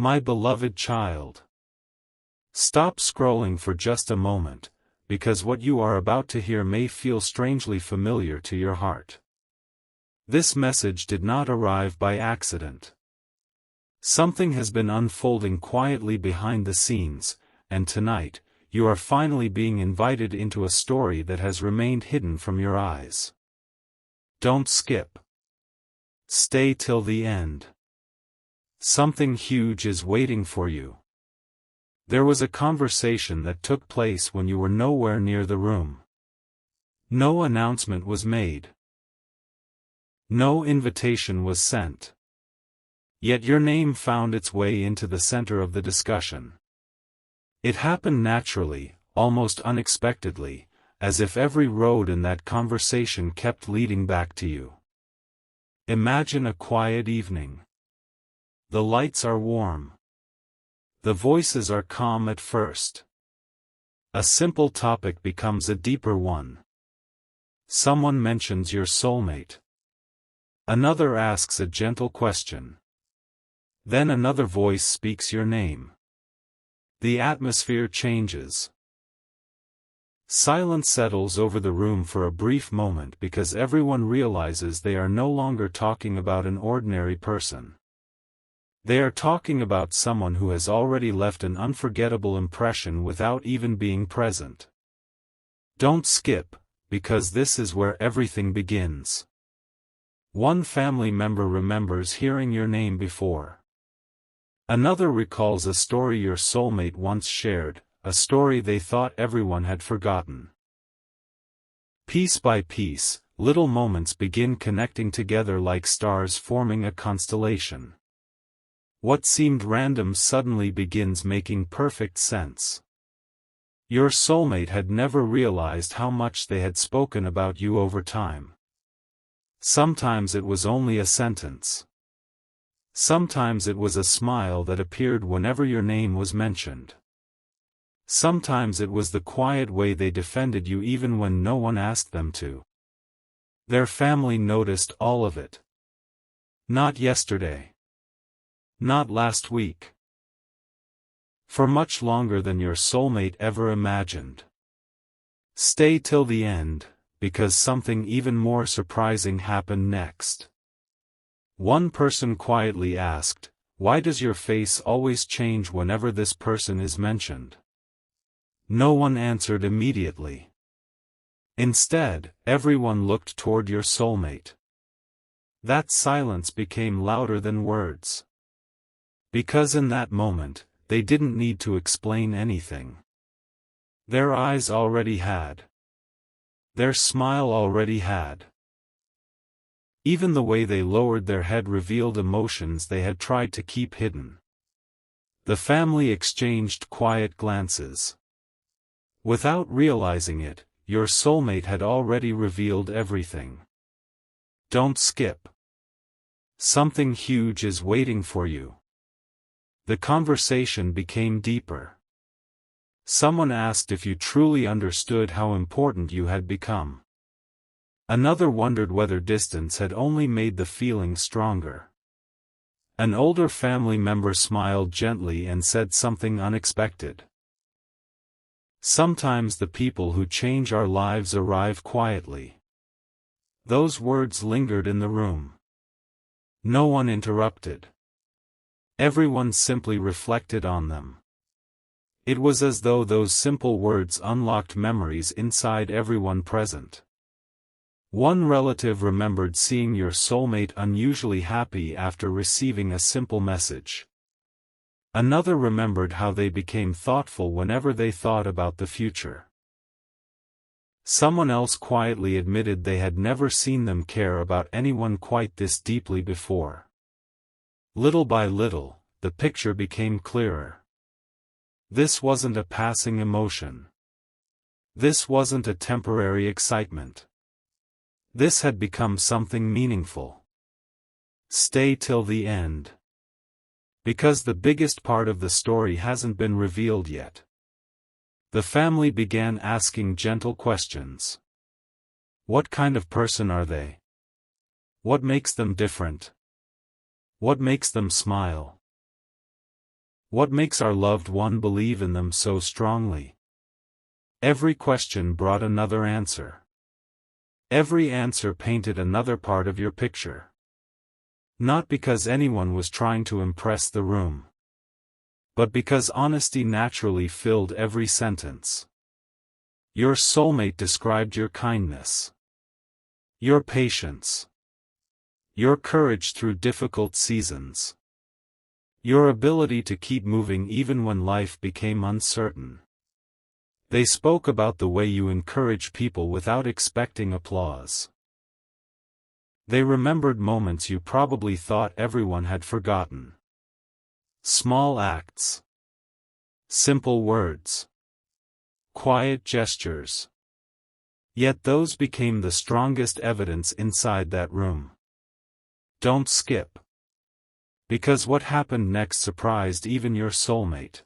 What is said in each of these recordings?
My beloved child. Stop scrolling for just a moment, because what you are about to hear may feel strangely familiar to your heart. This message did not arrive by accident. Something has been unfolding quietly behind the scenes, and tonight, you are finally being invited into a story that has remained hidden from your eyes. Don't skip. Stay till the end. Something huge is waiting for you. There was a conversation that took place when you were nowhere near the room. No announcement was made. No invitation was sent. Yet your name found its way into the center of the discussion. It happened naturally, almost unexpectedly, as if every road in that conversation kept leading back to you. Imagine a quiet evening. The lights are warm. The voices are calm at first. A simple topic becomes a deeper one. Someone mentions your soulmate. Another asks a gentle question. Then another voice speaks your name. The atmosphere changes. Silence settles over the room for a brief moment because everyone realizes they are no longer talking about an ordinary person. They are talking about someone who has already left an unforgettable impression without even being present. Don't skip, because this is where everything begins. One family member remembers hearing your name before. Another recalls a story your soulmate once shared, a story they thought everyone had forgotten. Piece by piece, little moments begin connecting together like stars forming a constellation. What seemed random suddenly begins making perfect sense. Your soulmate had never realized how much they had spoken about you over time. Sometimes it was only a sentence. Sometimes it was a smile that appeared whenever your name was mentioned. Sometimes it was the quiet way they defended you even when no one asked them to. Their family noticed all of it. Not yesterday. Not last week. For much longer than your soulmate ever imagined. Stay till the end, because something even more surprising happened next. One person quietly asked, "Why does your face always change whenever this person is mentioned?" No one answered immediately. Instead, everyone looked toward your soulmate. That silence became louder than words. Because in that moment, they didn't need to explain anything. Their eyes already had. Their smile already had. Even the way they lowered their head revealed emotions they had tried to keep hidden. The family exchanged quiet glances. Without realizing it, your soulmate had already revealed everything. Don't skip. Something huge is waiting for you. The conversation became deeper. Someone asked if you truly understood how important you had become. Another wondered whether distance had only made the feeling stronger. An older family member smiled gently and said something unexpected. Sometimes the people who change our lives arrive quietly. Those words lingered in the room. No one interrupted. Everyone simply reflected on them. It was as though those simple words unlocked memories inside everyone present. One relative remembered seeing your soulmate unusually happy after receiving a simple message. Another remembered how they became thoughtful whenever they thought about the future. Someone else quietly admitted they had never seen them care about anyone quite this deeply before. Little by little, the picture became clearer. This wasn't a passing emotion. This wasn't a temporary excitement. This had become something meaningful. Stay till the end. Because the biggest part of the story hasn't been revealed yet. The family began asking gentle questions. What kind of person are they? What makes them different? What makes them smile? What makes our loved one believe in them so strongly? Every question brought another answer. Every answer painted another part of your picture. Not because anyone was trying to impress the room, but because honesty naturally filled every sentence. Your soulmate described your kindness, your patience, your courage through difficult seasons, your ability to keep moving even when life became uncertain. They spoke about the way you encourage people without expecting applause. They remembered moments you probably thought everyone had forgotten. Small acts, simple words, quiet gestures. Yet those became the strongest evidence inside that room. Don't skip. Because what happened next surprised even your soulmate.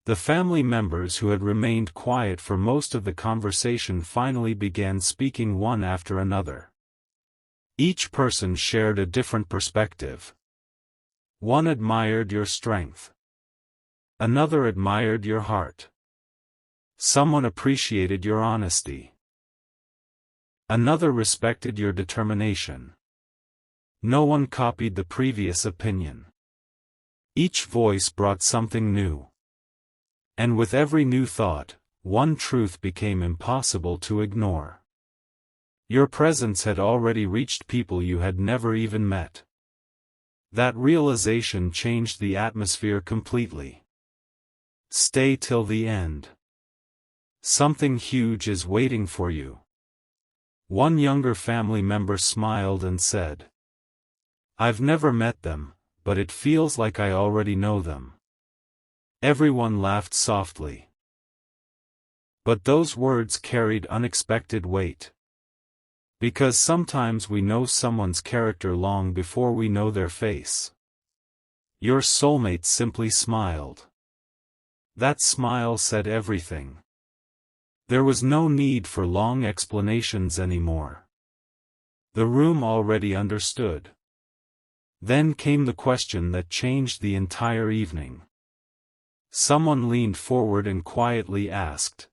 The family members who had remained quiet for most of the conversation finally began speaking one after another. Each person shared a different perspective. One admired your strength. Another admired your heart. Someone appreciated your honesty. Another respected your determination. No one copied the previous opinion. Each voice brought something new. And with every new thought, one truth became impossible to ignore. Your presence had already reached people you had never even met. That realization changed the atmosphere completely. Stay till the end. Something huge is waiting for you. One younger family member smiled and said, "I've never met them, but it feels like I already know them." Everyone laughed softly. But those words carried unexpected weight. Because sometimes we know someone's character long before we know their face. Your soulmate simply smiled. That smile said everything. There was no need for long explanations anymore. The room already understood. Then came the question that changed the entire evening. Someone leaned forward and quietly asked,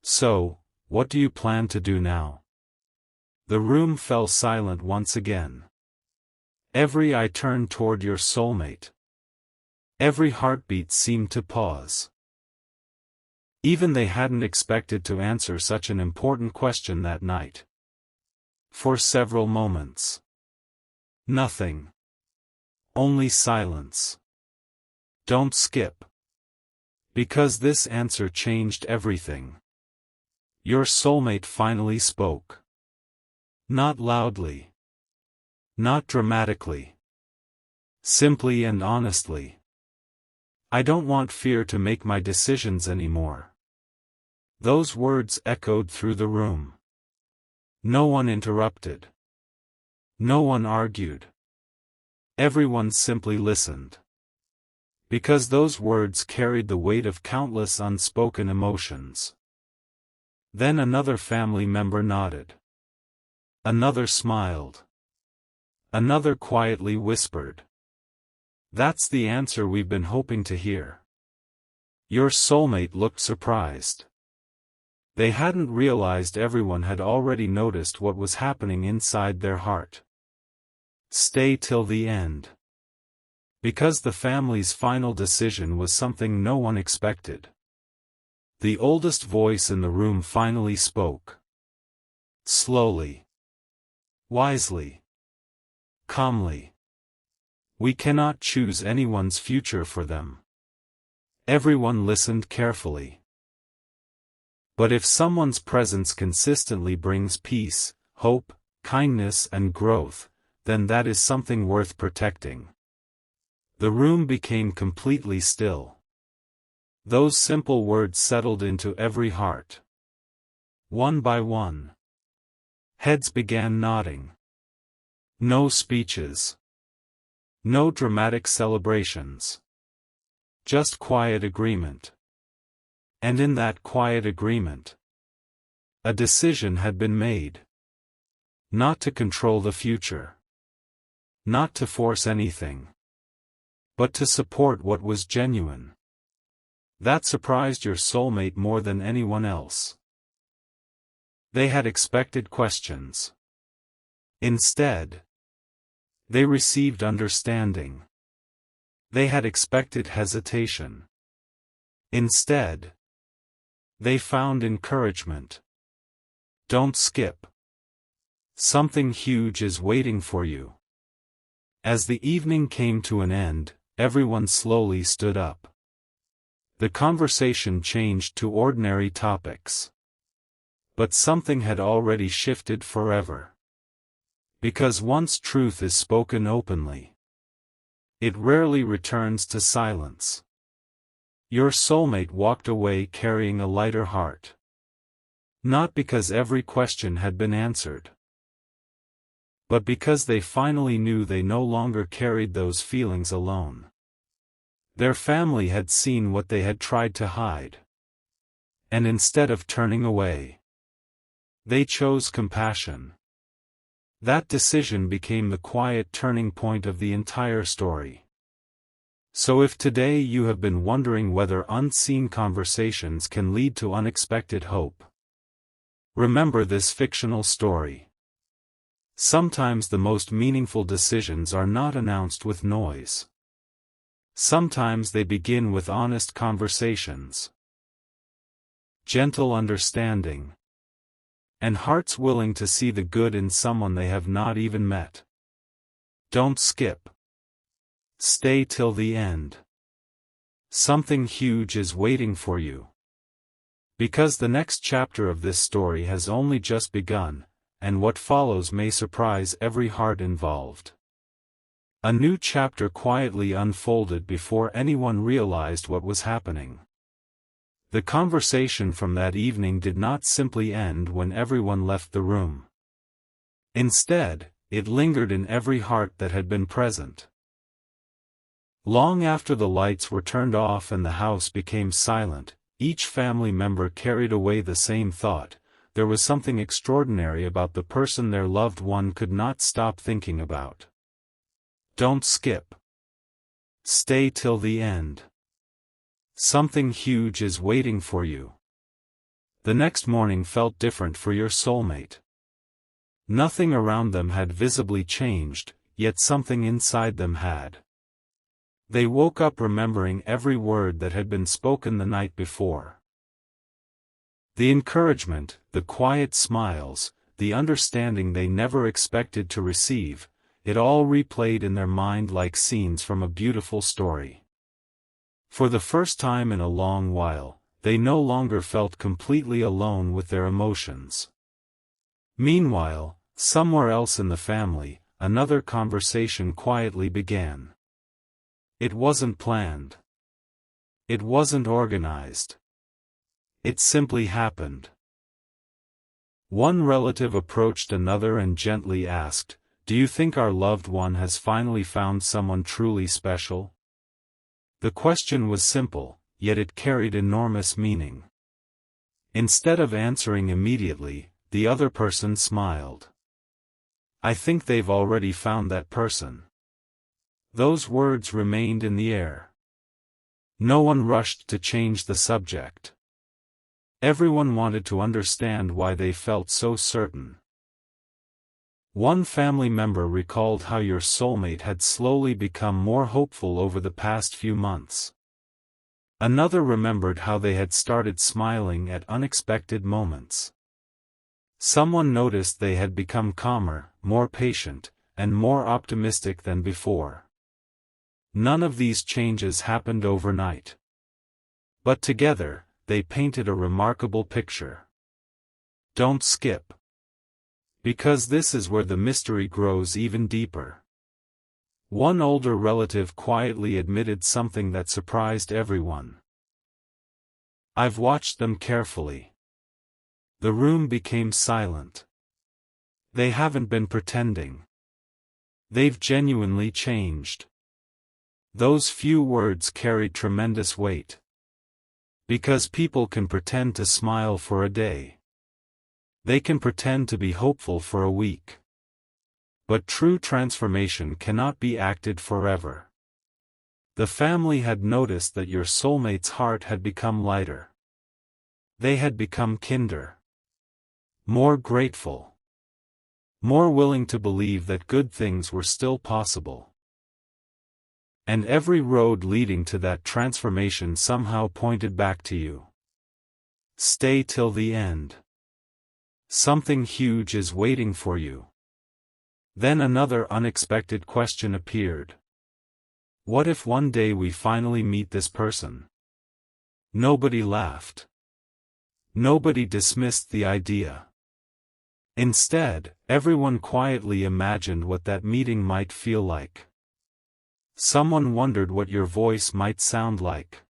"So, what do you plan to do now?" The room fell silent once again. Every eye turned toward your soulmate. Every heartbeat seemed to pause. Even they hadn't expected to answer such an important question that night. For several moments. Nothing. Only silence. Don't skip. Because this answer changed everything. Your soulmate finally spoke. Not loudly. Not dramatically. Simply and honestly. "I don't want fear to make my decisions anymore." Those words echoed through the room. No one interrupted. No one argued. Everyone simply listened. Because those words carried the weight of countless unspoken emotions. Then another family member nodded. Another smiled. Another quietly whispered, "That's the answer we've been hoping to hear." Your soulmate looked surprised. They hadn't realized everyone had already noticed what was happening inside their heart. Stay till the end. Because the family's final decision was something no one expected. The oldest voice in the room finally spoke. Slowly. Wisely. Calmly. "We cannot choose anyone's future for them." Everyone listened carefully. But if someone's presence consistently brings peace, hope, kindness and growth, then that is something worth protecting. The room became completely still. Those simple words settled into every heart. One by one. Heads began nodding. No speeches. No dramatic celebrations. Just quiet agreement. And in that quiet agreement, a decision had been made. Not to control the future. Not to force anything. but to support what was genuine. That surprised your soulmate more than anyone else. They had expected questions. Instead, they received understanding. They had expected hesitation. Instead, they found encouragement. Don't skip. Something huge is waiting for you. As the evening came to an end, everyone slowly stood up. The conversation changed to ordinary topics. But something had already shifted forever. Because once truth is spoken openly, it rarely returns to silence. Your soulmate walked away carrying a lighter heart. Not because every question had been answered, but because they finally knew they no longer carried those feelings alone. Their family had seen what they had tried to hide. And instead of turning away, they chose compassion. That decision became the quiet turning point of the entire story. So if today you have been wondering whether unseen conversations can lead to unexpected hope, remember this fictional story. Sometimes the most meaningful decisions are not announced with noise. Sometimes they begin with honest conversations, gentle understanding, and hearts willing to see the good in someone they have not even met. Don't skip. Stay till the end. Something huge is waiting for you. Because the next chapter of this story has only just begun, and what follows may surprise every heart involved. A new chapter quietly unfolded before anyone realized what was happening. The conversation from that evening did not simply end when everyone left the room. Instead, it lingered in every heart that had been present. Long after the lights were turned off and the house became silent, each family member carried away the same thought: there was something extraordinary about the person their loved one could not stop thinking about. Don't skip. Stay till the end. Something huge is waiting for you. The next morning felt different for your soulmate. Nothing around them had visibly changed, yet something inside them had. They woke up remembering every word that had been spoken the night before. The encouragement, the quiet smiles, the understanding they never expected to receive, it all replayed in their mind like scenes from a beautiful story. For the first time in a long while, they no longer felt completely alone with their emotions. Meanwhile, somewhere else in the family, another conversation quietly began. It wasn't planned. It wasn't organized. It simply happened. One relative approached another and gently asked, "Do you think our loved one has finally found someone truly special?" The question was simple, yet it carried enormous meaning. Instead of answering immediately, the other person smiled. "I think they've already found that person." Those words remained in the air. No one rushed to change the subject. Everyone wanted to understand why they felt so certain. One family member recalled how your soulmate had slowly become more hopeful over the past few months. Another remembered how they had started smiling at unexpected moments. Someone noticed they had become calmer, more patient, and more optimistic than before. None of these changes happened overnight. But together, they painted a remarkable picture. Don't skip. Because this is where the mystery grows even deeper. One older relative quietly admitted something that surprised everyone. "I've watched them carefully." The room became silent. "They haven't been pretending. They've genuinely changed." Those few words carried tremendous weight. Because people can pretend to smile for a day. They can pretend to be hopeful for a week. But true transformation cannot be acted forever. The family had noticed that your soulmate's heart had become lighter. They had become kinder. More grateful. More willing to believe that good things were still possible. And every road leading to that transformation somehow pointed back to you. Stay till the end. Something huge is waiting for you. Then another unexpected question appeared. What if one day we finally meet this person? Nobody laughed. Nobody dismissed the idea. Instead, everyone quietly imagined what that meeting might feel like. Someone wondered what your voice might sound like.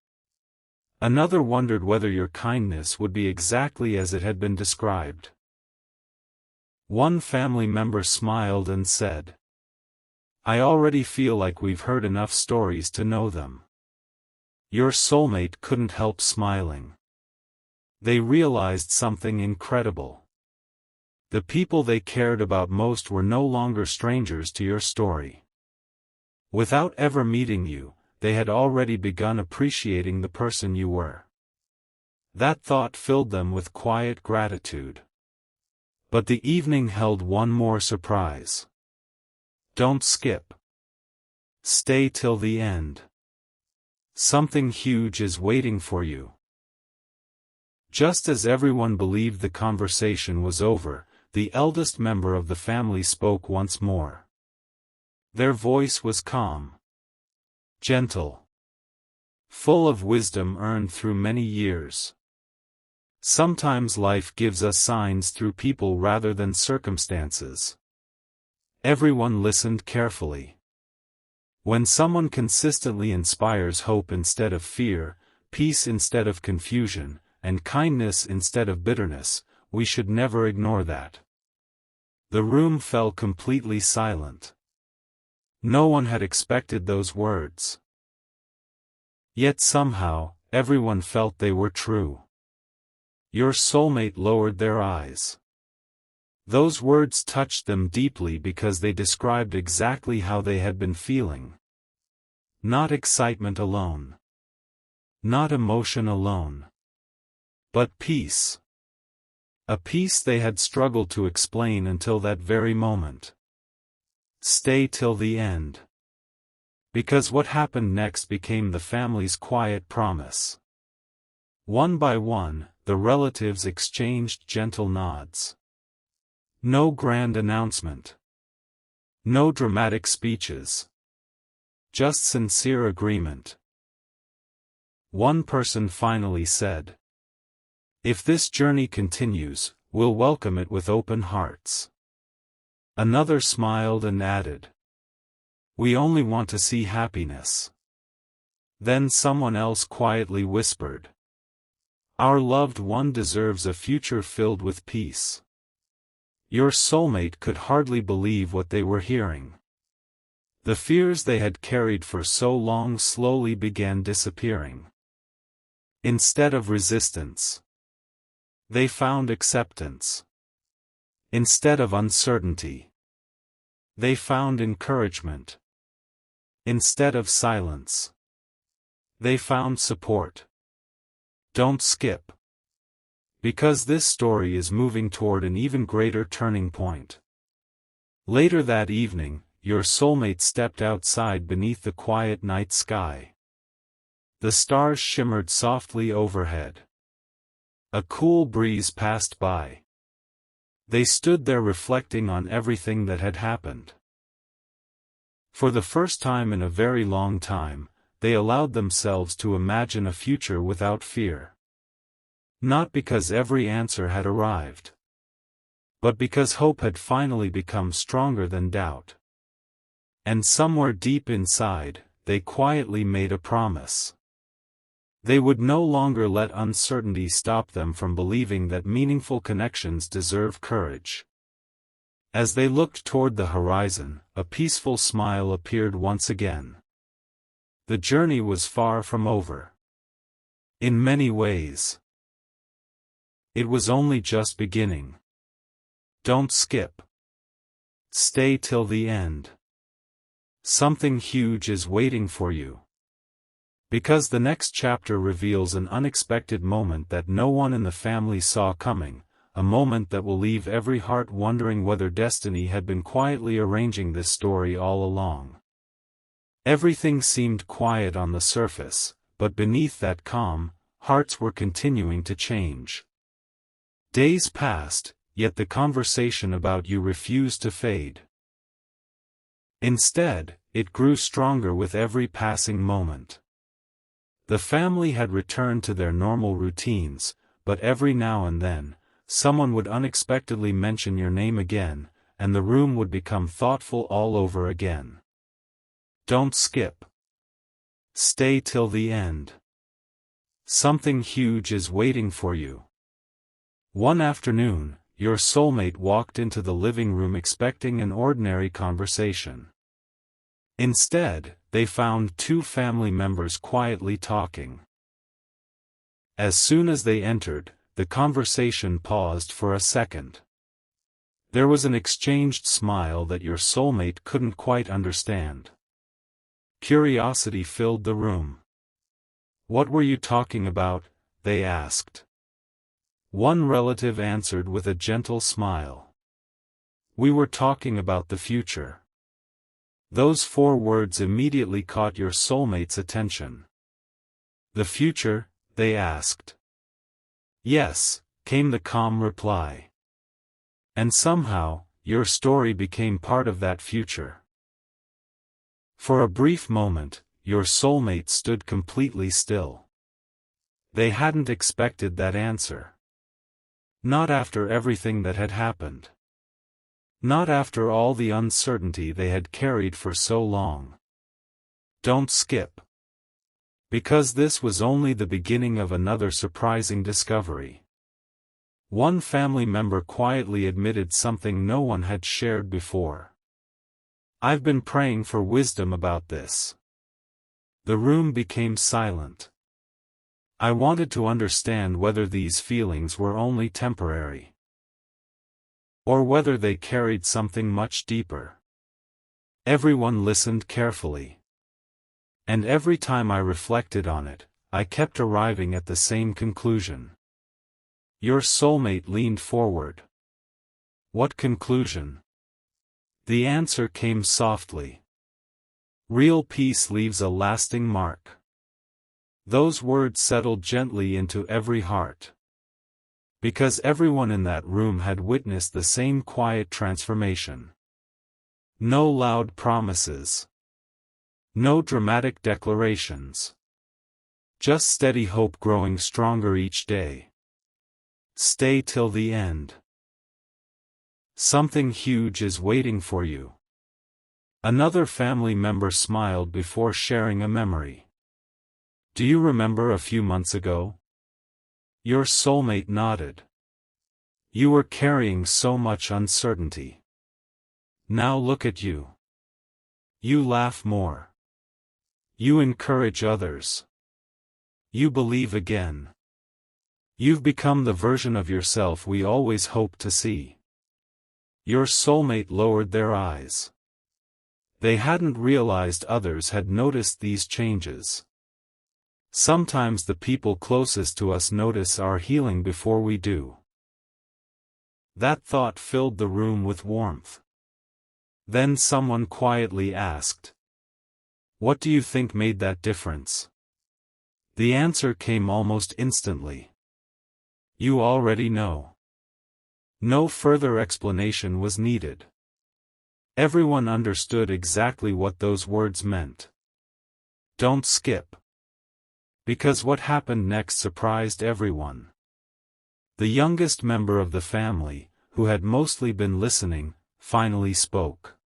Another wondered whether your kindness would be exactly as it had been described. One family member smiled and said, I already feel like we've heard enough stories to know them. Your soulmate couldn't help smiling. They realized something incredible. The people they cared about most were no longer strangers to your story. Without ever meeting you, they had already begun appreciating the person you were. That thought filled them with quiet gratitude. But the evening held one more surprise. Don't skip. Stay till the end. Something huge is waiting for you. Just as everyone believed the conversation was over, the eldest member of the family spoke once more. Their voice was calm. Gentle. Full of wisdom earned through many years. Sometimes life gives us signs through people rather than circumstances. Everyone listened carefully. When someone consistently inspires hope instead of fear, peace instead of confusion, and kindness instead of bitterness, we should never ignore that. The room fell completely silent. No one had expected those words. Yet somehow, everyone felt they were true. Your soulmate lowered their eyes. Those words touched them deeply because they described exactly how they had been feeling. Not excitement alone. Not emotion alone. But peace. A peace they had struggled to explain until that very moment. Stay till the end. Because what happened next became the family's quiet promise. One by one, the relatives exchanged gentle nods. No grand announcement. No dramatic speeches. Just sincere agreement. One person finally said, if this journey continues, we'll welcome it with open hearts. Another smiled and added, we only want to see happiness. Then someone else quietly whispered, our loved one deserves a future filled with peace. Your soulmate could hardly believe what they were hearing. The fears they had carried for so long slowly began disappearing. Instead of resistance, they found acceptance. Instead of uncertainty, they found encouragement. Instead of silence, they found support. Don't skip. Because this story is moving toward an even greater turning point. Later that evening, your soulmate stepped outside beneath the quiet night sky. The stars shimmered softly overhead. A cool breeze passed by. They stood there reflecting on everything that had happened. For the first time in a very long time, they allowed themselves to imagine a future without fear. Not because every answer had arrived, but because hope had finally become stronger than doubt. And somewhere deep inside, they quietly made a promise. They would no longer let uncertainty stop them from believing that meaningful connections deserve courage. As they looked toward the horizon, a peaceful smile appeared once again. The journey was far from over. In many ways, it was only just beginning. Don't skip. Stay till the end. Something huge is waiting for you. Because the next chapter reveals an unexpected moment that no one in the family saw coming, a moment that will leave every heart wondering whether destiny had been quietly arranging this story all along. Everything seemed quiet on the surface, but beneath that calm, hearts were continuing to change. Days passed, yet the conversation about you refused to fade. Instead, it grew stronger with every passing moment. The family had returned to their normal routines, but every now and then, someone would unexpectedly mention your name again, and the room would become thoughtful all over again. Don't skip. Stay till the end. Something huge is waiting for you. One afternoon, your soulmate walked into the living room expecting an ordinary conversation. Instead, they found two family members quietly talking. As soon as they entered, the conversation paused for a second. There was an exchanged smile that your soulmate couldn't quite understand. Curiosity filled the room. "What were you talking about?" they asked. One relative answered with a gentle smile. "We were talking about the future." Those 4 words immediately caught your soulmate's attention. "The future?" they asked. "Yes," came the calm reply. "And somehow, your story became part of that future." For a brief moment, your soulmate stood completely still. They hadn't expected that answer. Not after everything that had happened. Not after all the uncertainty they had carried for so long. Don't skip. Because this was only the beginning of another surprising discovery. One family member quietly admitted something no one had shared before. "I've been praying for wisdom about this." The room became silent. "I wanted to understand whether these feelings were only temporary, or whether they carried something much deeper." Everyone listened carefully. And every time I reflected on it, I kept arriving at the same conclusion. Your soulmate leaned forward. "What conclusion?" The answer came softly. "Real peace leaves a lasting mark." Those words settled gently into every heart. Because everyone in that room had witnessed the same quiet transformation. No loud promises. No dramatic declarations. Just steady hope growing stronger each day. Stay till the end. Something huge is waiting for you. Another family member smiled before sharing a memory. "Do you remember a few months ago?" Your soulmate nodded. "You were carrying so much uncertainty. Now look at you. You laugh more. You encourage others. You believe again. You've become the version of yourself we always hoped to see." Your soulmate lowered their eyes. They hadn't realized others had noticed these changes. Sometimes the people closest to us notice our healing before we do. That thought filled the room with warmth. Then someone quietly asked, "What do you think made that difference?" The answer came almost instantly. "You already know." No further explanation was needed. Everyone understood exactly what those words meant. Don't skip. Because what happened next surprised everyone. The youngest member of the family, who had mostly been listening, finally spoke.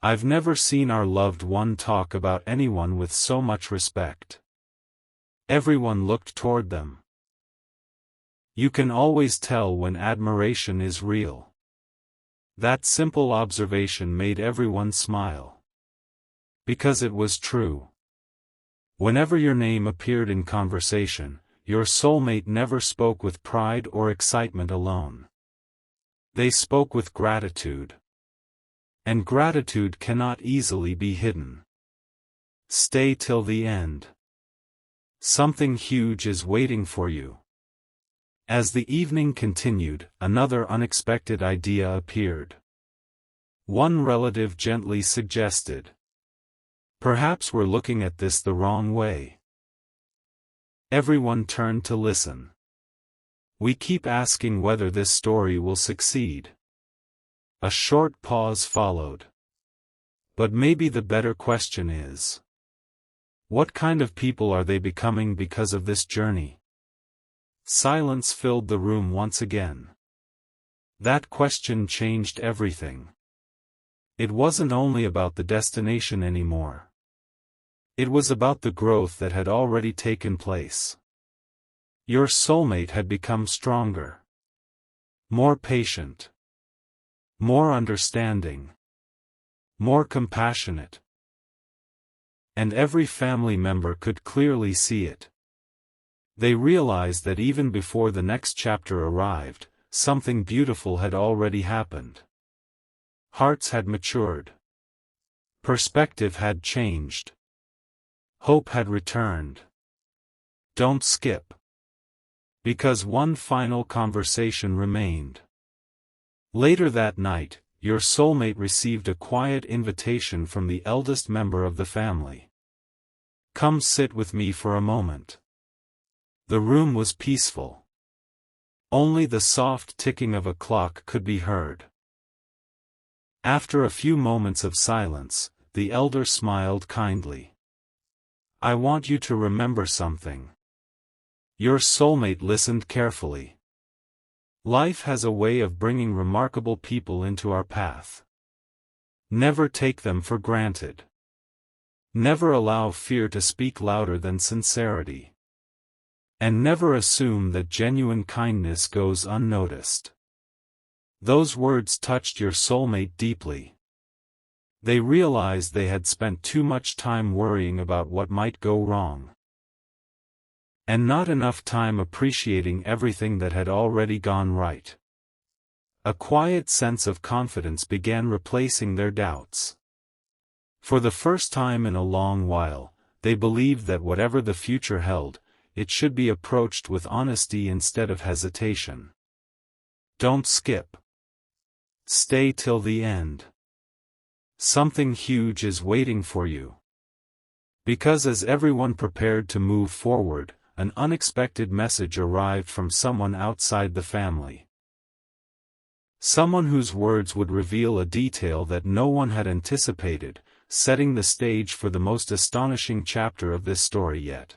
"I've never seen our loved one talk about anyone with so much respect." Everyone looked toward them. You can always tell when admiration is real. That simple observation made everyone smile. Because it was true. Whenever your name appeared in conversation, your soulmate never spoke with pride or excitement alone. They spoke with gratitude. And gratitude cannot easily be hidden. Stay till the end. Something huge is waiting for you. As the evening continued, another unexpected idea appeared. One relative gently suggested, "Perhaps we're looking at this the wrong way." Everyone turned to listen. "We keep asking whether this story will succeed." A short pause followed. "But maybe the better question is, what kind of people are they becoming because of this journey?" Silence filled the room once again. That question changed everything. It wasn't only about the destination anymore. It was about the growth that had already taken place. Your soulmate had become stronger, more patient, more understanding, more compassionate. And every family member could clearly see it. They realized that even before the next chapter arrived, something beautiful had already happened. Hearts had matured. Perspective had changed. Hope had returned. Don't skip. Because one final conversation remained. Later that night, your soulmate received a quiet invitation from the eldest member of the family. "Come sit with me for a moment." The room was peaceful. Only the soft ticking of a clock could be heard. After a few moments of silence, the elder smiled kindly. "I want you to remember something." Your soulmate listened carefully. "Life has a way of bringing remarkable people into our path. Never take them for granted. Never allow fear to speak louder than sincerity. And never assume that genuine kindness goes unnoticed." Those words touched your soulmate deeply. They realized they had spent too much time worrying about what might go wrong, and not enough time appreciating everything that had already gone right. A quiet sense of confidence began replacing their doubts. For the first time in a long while, they believed that whatever the future held, it should be approached with honesty instead of hesitation. Don't skip. Stay till the end. Something huge is waiting for you. Because as everyone prepared to move forward, an unexpected message arrived from someone outside the family. Someone whose words would reveal a detail that no one had anticipated, setting the stage for the most astonishing chapter of this story yet.